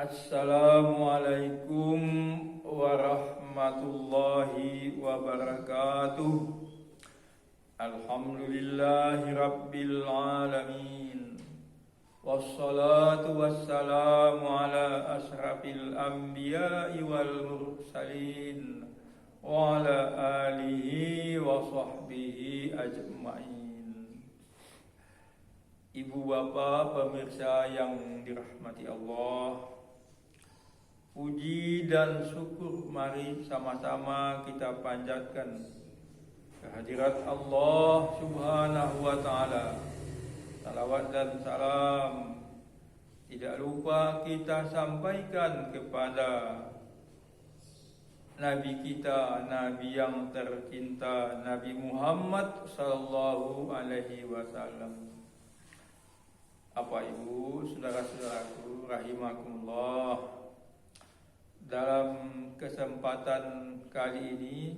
Assalamualaikum warahmatullahi wabarakatuh. Alhamdulillahi rabbil alamin. Wassalatu wassalamu ala ashrafil anbiya'i wal mursalin wa ala alihi wa sahbihi ajma'in. Ibu bapak pemirsa yang dirahmati Allah, puji dan syukur mari sama-sama kita panjatkan kehadirat Allah Subhanahu wa ta'ala. Salawat dan salam tidak lupa kita sampaikan kepada Nabi kita, Nabi yang tercinta, Nabi Muhammad sallallahu alaihi wasallam. Bapak Ibu, saudara-saudaraku rahimakumullah, dalam kesempatan kali ini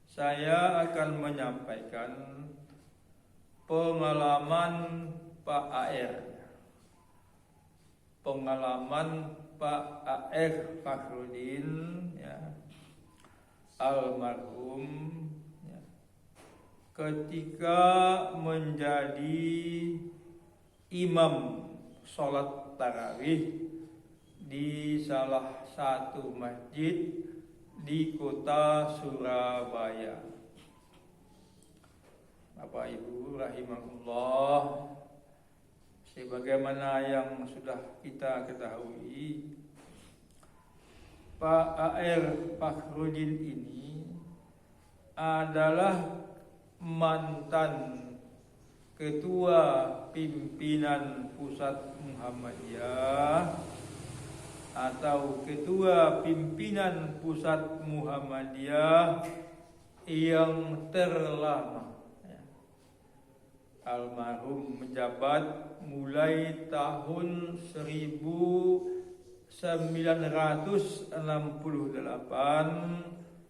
saya akan menyampaikan pengalaman Pak AR. Pengalaman Pak AR Fakhrudin, ya, almarhum, ya, ketika menjadi imam sholat tarawih di salah satu masjid di kota Surabaya. Bapak Ibu rahimakumullah, sebagaimana yang sudah kita ketahui, Pak AR Fakhrudin ini adalah mantan Ketua Pimpinan Pusat Muhammadiyah atau Ketua Pimpinan Pusat Muhammadiyah yang terlama. Almarhum menjabat mulai tahun 1968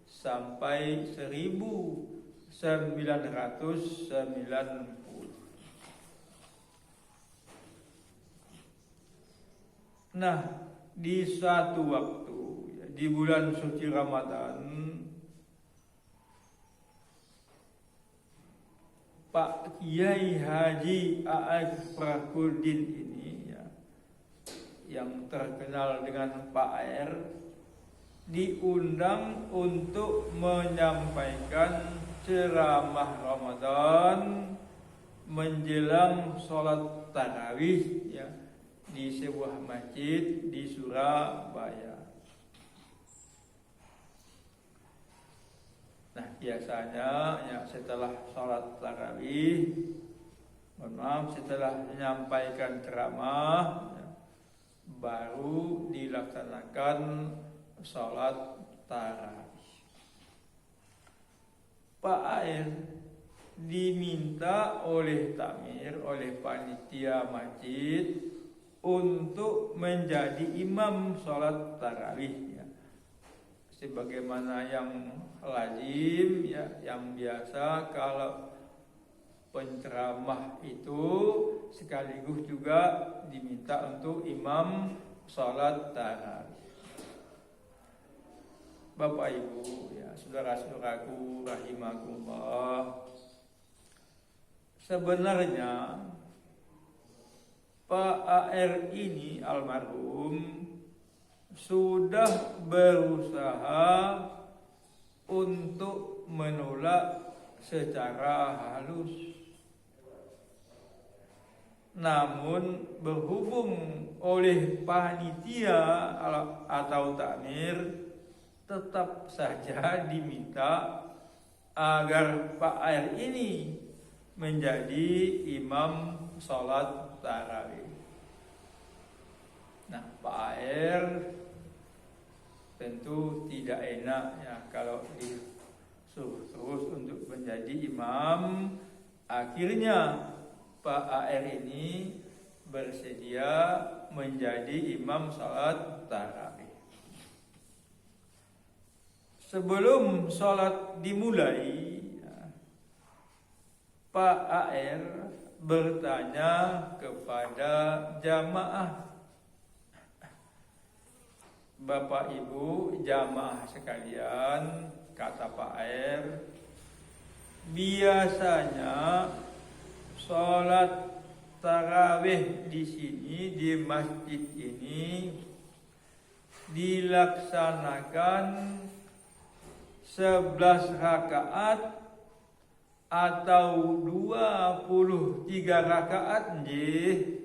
sampai 1990. Nah, di satu waktu, di bulan suci Ramadan, Pak Kiai Haji A.A. Fakhrudin ini, ya, yang terkenal dengan Pak AR, diundang untuk menyampaikan ceramah Ramadan menjelang sholat tarawih, ya, di sebuah masjid di Surabaya. Nah, biasanya ya setelah sholat tarawih, setelah menyampaikan ceramah, ya, baru dilaksanakan sholat tarawih. Pak AR diminta oleh takmir, oleh panitia masjid untuk menjadi imam sholat tarawih, ya. Sebagaimana yang lazim, ya, yang biasa kalau penceramah itu sekaligus juga diminta untuk imam sholat tarawih. Bapak Ibu, ya, saudara-saudaraku rahimakumullah, sebenarnya Pak AR ini almarhum sudah berusaha untuk menolak secara halus. Namun berhubung oleh panitia atau takmir, tetap saja diminta agar Pak AR ini menjadi imam sholat tarawih. Nah, Pak AR tentu tidak enak, ya, kalau disuruh terus untuk menjadi imam. Akhirnya Pak AR ini bersedia menjadi imam sholat tarawih. Sebelum sholat dimulai, ya, Pak AR bertanya kepada jamaah, Bapak Ibu jamaah sekalian, kata Pak Air, biasanya sholat tarawih di sini, di masjid ini dilaksanakan 11 rakaat atau 23 rakaat nggih.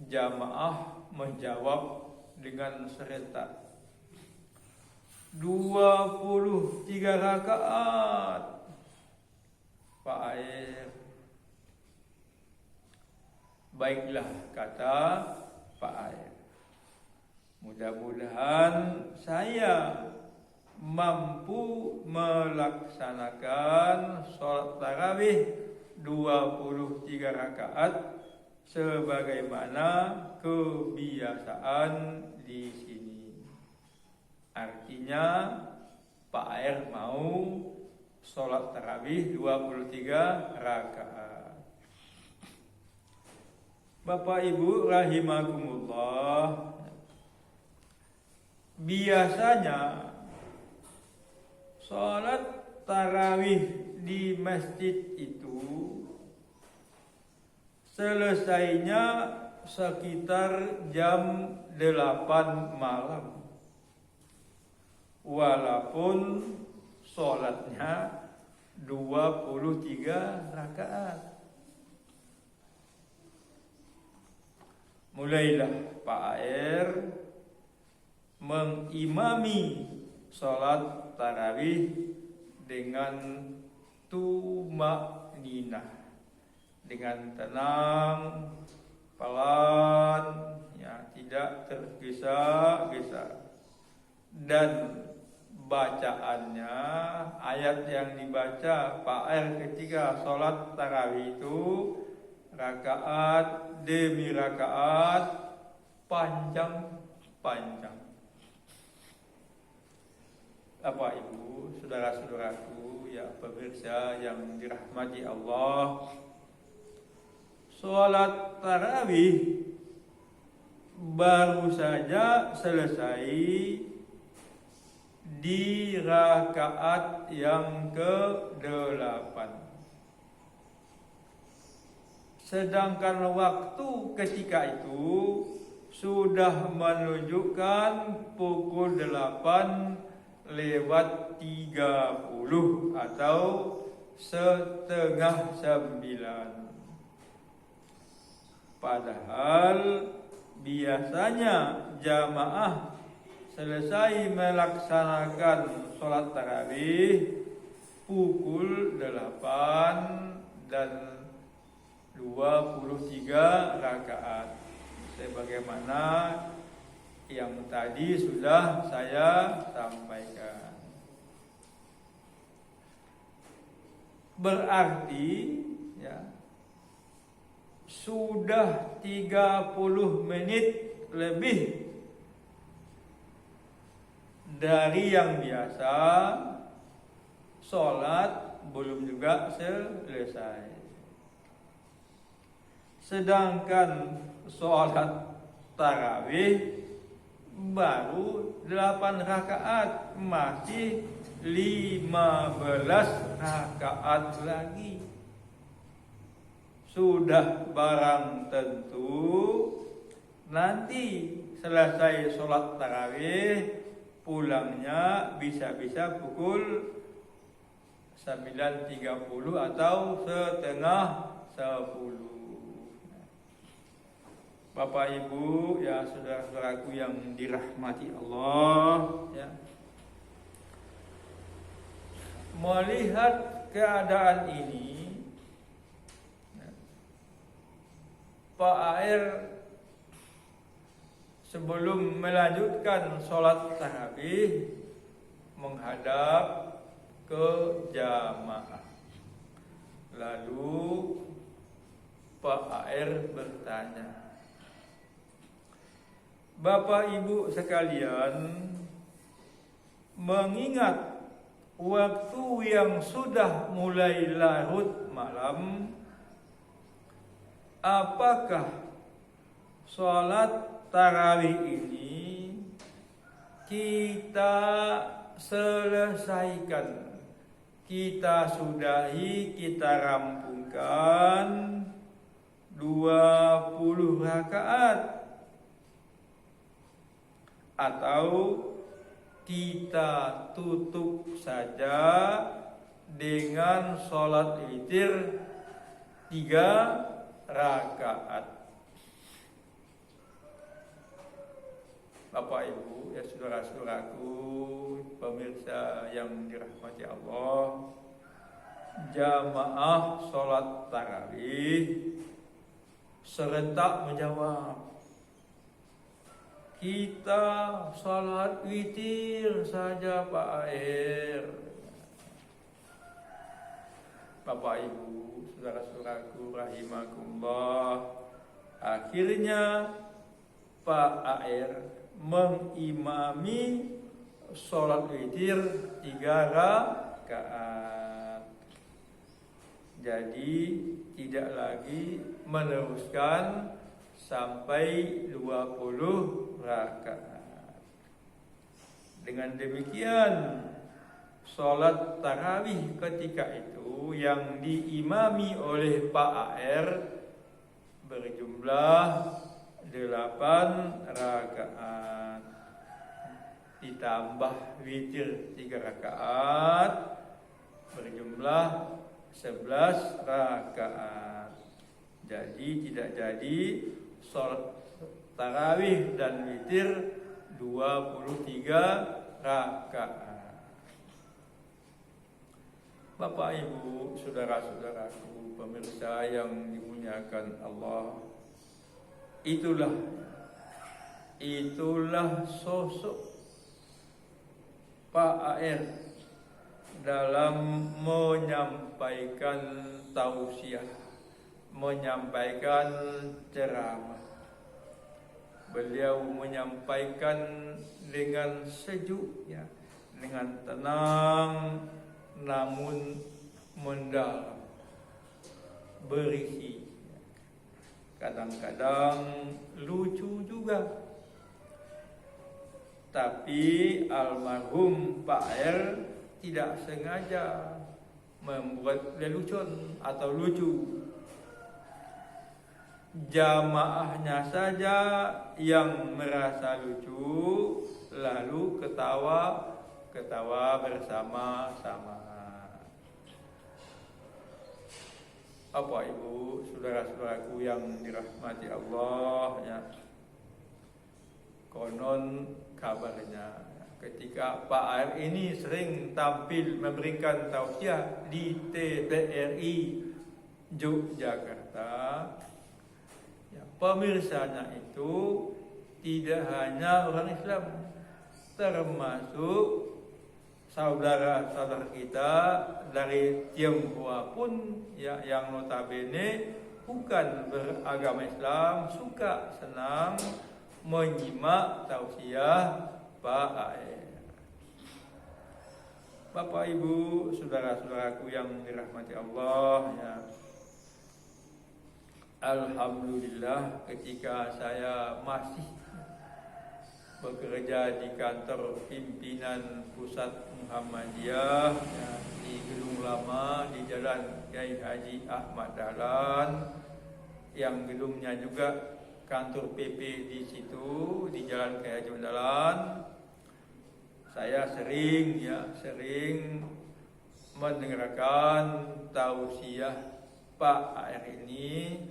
Jamaah menjawab dengan serentak, 23 rakaat Pak Air. Baiklah, kata Pak Air, mudah-mudahan saya mampu melaksanakan sholat tarawih 23 rakaat sebagaimana kebiasaan di sini. Artinya Pak Air mau sholat tarawih 23 rakaat. Bapak Ibu rahimakumullah, biasanya sholat tarawih di masjid itu selesainya sekitar jam 8 malam. Walaupun sholatnya 23 rakaat. Mulailah Pak Air mengimami sholat tarawih dengan tumakninah, dengan tenang, pelan, ya, tidak tergesa-gesa. Dan bacaannya, ayat yang dibaca Pak Air ketika sholat tarawih itu rakaat demi rakaat, panjang-panjang. Bapak Ibu, saudara-saudaraku, ya pemirsa yang dirahmati Allah, sholat tarawih baru saja selesai di rakaat yang ke-8. Sedangkan waktu ketika itu sudah menunjukkan pukul 8:30 atau setengah 9. Padahal biasanya jamaah selesai melaksanakan sholat tarawih pukul 8 dan 23 rakaat, sebagaimana yang tadi sudah saya sampaikan. Berarti ya, sudah 30 menit lebih dari yang biasa sholat belum juga selesai. Sedangkan sholat tarawih baru 8 rakaat, masih 15 rakaat lagi. Sudah barang tentu nanti selesai sholat tarawih pulangnya bisa-bisa pukul 9:30 atau setengah 10. Bapak Ibu, ya saudara-saudaraku yang dirahmati Allah, ya, melihat keadaan ini, Pak Air sebelum melanjutkan sholat tarawih menghadap ke jamaah. Lalu Pak Air bertanya, Bapak Ibu sekalian, mengingat waktu yang sudah mulai larut malam, apakah sholat tarawih ini kita selesaikan, kita sudahi, kita rampungkan 20 rakaat, atau kita tutup saja dengan sholat witir 3 rakaat. Bapak Ibu, ya saudara-saudaraku, pemirsa yang dirahmati Allah, jamaah sholat tarawih serentak menjawab, kita sholat witir saja Pak Air. Bapak Ibu, saudara-saudaraku rahimakumullah, akhirnya Pak Air mengimami sholat witir 3 rakaat. Jadi tidak lagi meneruskan sampai 20 rakaat. Dengan demikian, sholat tarawih ketika itu yang diimami oleh Pak AR berjumlah 8 rakaat, ditambah witir 3 rakaat, berjumlah 11 rakaat. Jadi tidak jadi sholat tarawih dan witir 23 rakaat. Bapak Ibu, saudara-saudaraku, pemirsa yang dimuliakan Allah, itulah sosok Pak AR dalam menyampaikan tausiah, menyampaikan ceramah. Beliau menyampaikan dengan sejuk, ya, dengan tenang, namun mendalam, berisi. Kadang-kadang lucu juga. Tapi almarhum Pak R tidak sengaja membuat lelucon atau lucu. Jamaahnya saja yang merasa lucu, lalu ketawa bersama-sama. Bapak Ibu, saudara-saudaraku yang dirahmati Allah, ya, konon kabarnya ketika Pak AR ini sering tampil memberikan tausiah di TVRI Yogyakarta, ya, pemirsanya itu tidak hanya orang Islam, termasuk saudara-saudara kita dari Tionghoa pun, ya, yang notabene bukan beragama Islam, suka senang menyimak tausiah Pak AR. Bapak Ibu, saudara-saudaraku yang dirahmati Allah, ya, alhamdulillah ketika saya masih bekerja di kantor pimpinan pusat Muhammadiyah, ya, di gedung lama di Jalan Kiai Haji Ahmad Dahlan, yang gedungnya juga kantor PP di situ di Jalan Kiai Haji Ahmad Dahlan. Saya sering mendengarkan tausiah Pak AR ini,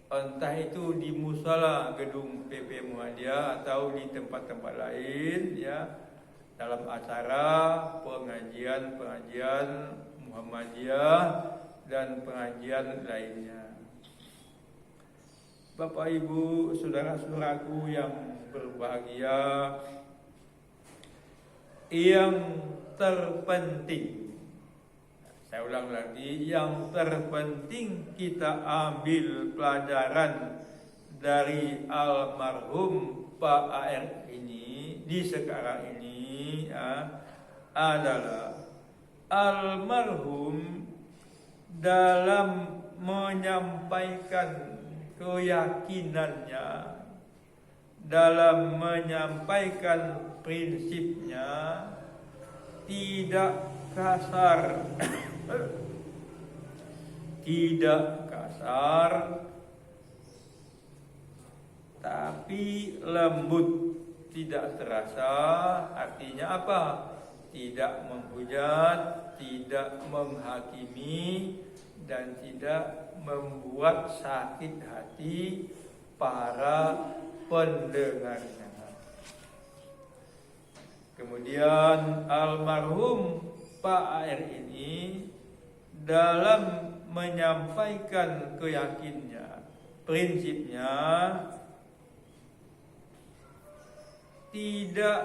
entah itu di musala gedung PP Muhammadiyah atau di tempat-tempat lain, ya, dalam acara pengajian Muhammadiyah dan pengajian lainnya. Bapak Ibu, saudara-saudaraku yang berbahagia, yang terpenting, saya ulang lagi, yang terpenting kita ambil pelajaran dari almarhum Pak AR ini di sekarang ini, ya, adalah almarhum dalam menyampaikan keyakinannya dalam menyampaikan prinsipnya tidak kasar, tidak kasar, tapi lembut, tidak terasa. Artinya apa? Tidak menghujat, tidak menghakimi, dan tidak membuat sakit hati para pendengarnya. Kemudian almarhum Pak AR ini dalam menyampaikan keyakinannya, prinsipnya tidak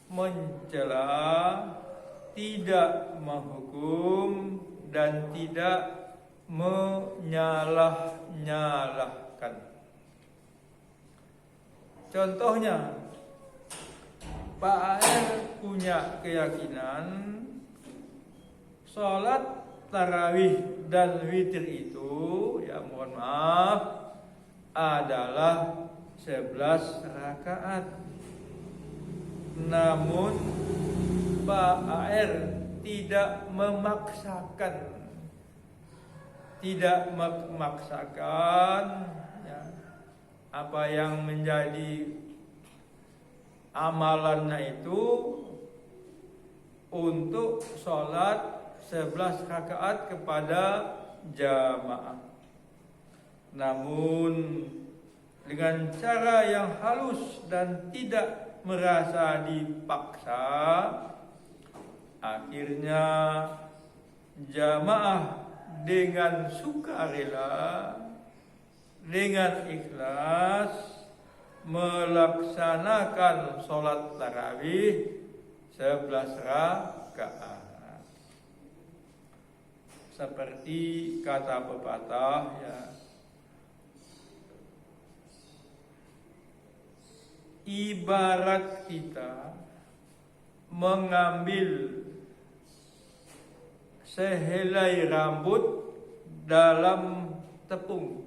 mencela, tidak menghukum, dan tidak menyalah-nyalahkan. Contohnya, Pak AR punya keyakinan sholat tarawih dan witir itu, ya mohon maaf, adalah 11 rakaat. Namun Pak AR tidak memaksakan, ya, apa yang menjadi amalannya itu untuk sholat 11 rakaat kepada jamaah. Namun dengan cara yang halus dan tidak merasa dipaksa, akhirnya jamaah dengan sukarela, dengan ikhlas melaksanakan sholat tarawih 11 rakaat. Seperti kata pepatah, ya, ibarat kita mengambil sehelai rambut dalam tepung.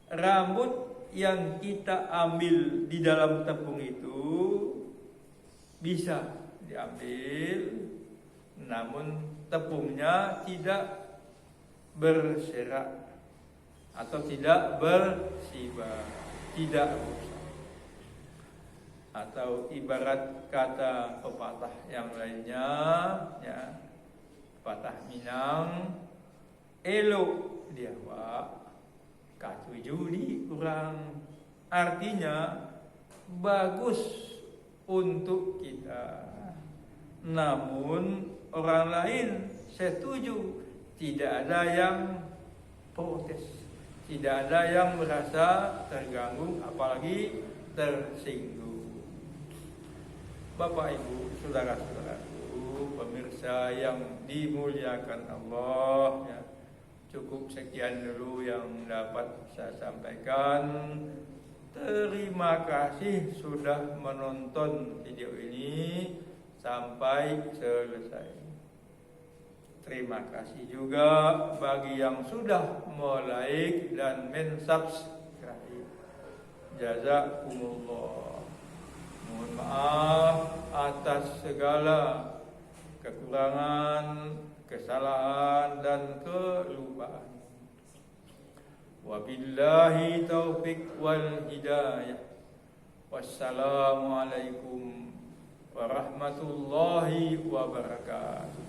Rambut yang kita ambil di dalam tepung itu bisa diambil, namun tepungnya tidak berserak atau tidak bersibak, tidak rusak. Atau ibarat kata pepatah yang lainnya, ya, pepatah Minang, elok dia wak, katuju dikurang. Artinya bagus untuk kita, namun orang lain setuju, tidak ada yang protes, tidak ada yang merasa terganggu, apalagi tersinggung. Bapak, Ibu, saudara-saudaraku, pemirsa yang dimuliakan Allah, ya, cukup sekian dulu yang dapat saya sampaikan. Terima kasih sudah menonton video ini sampai selesai. Terima kasih juga bagi yang sudah like dan subscribe. Jazakumullah. Mohon maaf atas segala kekurangan, kesalahan, dan kelupaan. Wabillahi taufiq wal hidayah. Wassalamualaikum warahmatullahi wabarakatuh.